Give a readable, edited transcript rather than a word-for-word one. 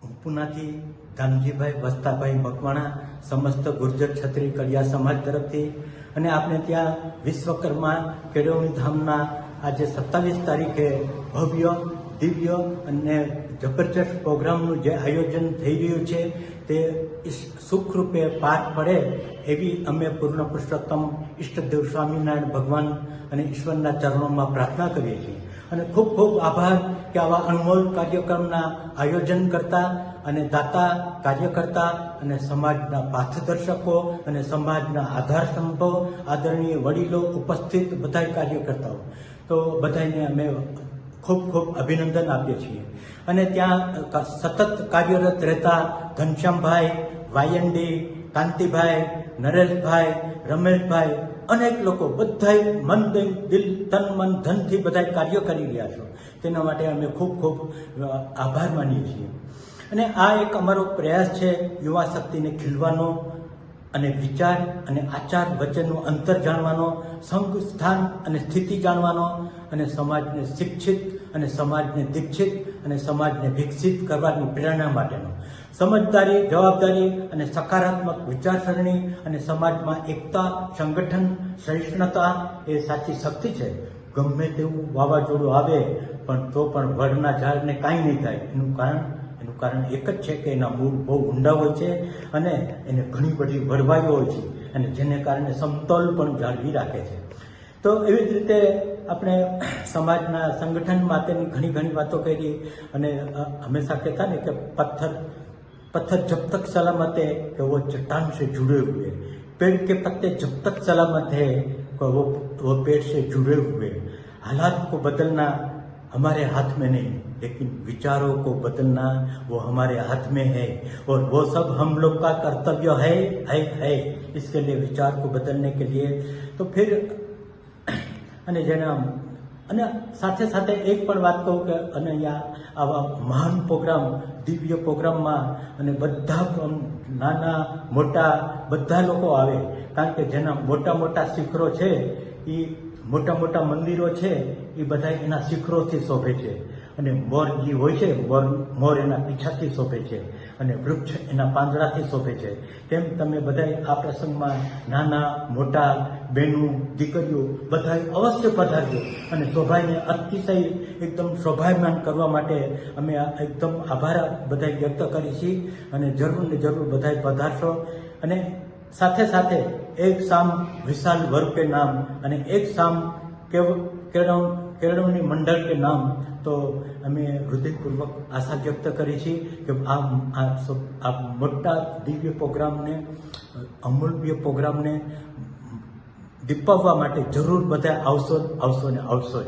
પુનાથી ધામજીભાઈ વસ્તાભાઈ મકવાણા સમસ્ત ગુર્જર ક્ષત્રિય કડિયા સમાજ તરફથી અને આપણે ત્યાં વિશ્વકર્મા કેળવણી ધામના આજે 27 તારીખે ભવ્ય દિવ્ય અને જબરજસ્ત પ્રોગ્રામનું જે આયોજન થઈ રહ્યું છે તે સુખરૂપે પાર પડે એવી અમે પૂર્ણ પુરુષોત્તમ ઈષ્ટદેવ સ્વામિનારાયણ ભગવાન અને ઈશ્વરના ચરણોમાં પ્રાર્થના કરીએ છીએ અને ખૂબ ખૂબ આભાર કે આવા અનમોલ કાર્યક્રમના આયોજન કરતા અને દાતા કાર્યકર્તા અને સમાજના પાથદર્શકો અને સમાજના આધારસ્તંભો આદરણીય વડીલો ઉપસ્થિત બધા કાર્યકર્તાઓ તો બધાને અમે ખૂબ ખૂબ અભિનંદન આપીએ છીએ અને ત્યાં સતત કાર્યરત રહેતા ઘનશ્યામભાઈ વાયંડી કાંતિભાઈ નરેશભાઈ રમેશભાઈ અનેક લોકો બધા મન દિલ તન મન ધનથી બધા કાર્ય કરી રહ્યા છો તેના માટે અમે ખૂબ ખૂબ આભાર માનીએ છીએ અને આ એક અમારો પ્રયાસ છે યુવા શક્તિને ખીલવાનો અને વિચાર અને આચાર વચ્ચેનું અંતર જાણવાનો સંઘ સ્થાન અને સ્થિતિ જાણવાનો અને સમાજને શિક્ષિત અને સમાજને દીક્ષિત અને સમાજને વિકસિત કરવાની પ્રેરણા માટેનો સમજદારી જવાબદારી અને સકારાત્મક વિચારસરણી અને સમાજમાં એકતા સંગઠન સહિષ્ણુતા એ સાચી શક્તિ છે ગમે તેવું વાવાઝોડું આવે પણ તો પણ વડના ઝાડને કાંઈ નહીં થાય એનું કારણ એક જ છે કે એના મૂળ બહુ ઊંડા હોય છે અને એને ઘણી બધી વરવાઈઓ હોય છે અને જેને કારણે સમતોલ પણ જાળવી રાખે છે તો એવી જ રીતે આપણે સમાજના સંગઠન માટેની ઘણી વાતો કરી અને હંમેશા કહેતા ને કે पत्थर जब तक सलामत है कि वो चट्टान से जुड़े हुए पेड़ के पत्ते जब तक सलामत है कि वो पेड़ से जुड़े हुए हालात को बदलना हमारे हाथ में नहीं लेकिन विचारों को बदलना वो हमारे हाथ में है और वो सब हम लोग का कर्तव्य है इसके लिए विचार को बदलने के लिए तो फिर અને જેના અને સાથે સાથે એક પણ વાત કહું કે અને અહીંયા આવા મહાન પ્રોગ્રામ દિવ્ય પ્રોગ્રામમાં અને બધા નાના મોટા બધા લોકો આવે કારણ કે જેના મોટા શિખરો છે એ મોટા મંદિરો છે એ બધા એના શિખરોથી શોભે છે અને મોર જે હોય છે મોર એના પીછાથી શોભે છે અને વૃક્ષ એના પાંદડાથી શોભે છે તેમ તમે બધા આ પ્રસંગમાં નાના મોટા બહેનો દીકરીઓ બધા અવશ્ય પધારજો અને શોભાને અતિશય એકદમ શોભાયમાન કરવા માટે અમે એકદમ આભાર બધા વ્યક્ત કરી છીએ અને જરૂર ને જરૂર બધા પધારશો અને સાથે સાથે એક શામ વિશાલ વર્ગ કે નામ અને એક શામ કેળવણી મંડળ કે નામ તો અમે હૃદયપૂર્વક આશા વ્યક્ત કરી છે કે આ મોટા દિવ્ય પ્રોગ્રામને અમૂલ્ય પ્રોગ્રામને દીપાવવા માટે જરૂર બધા આવશો ને આવશો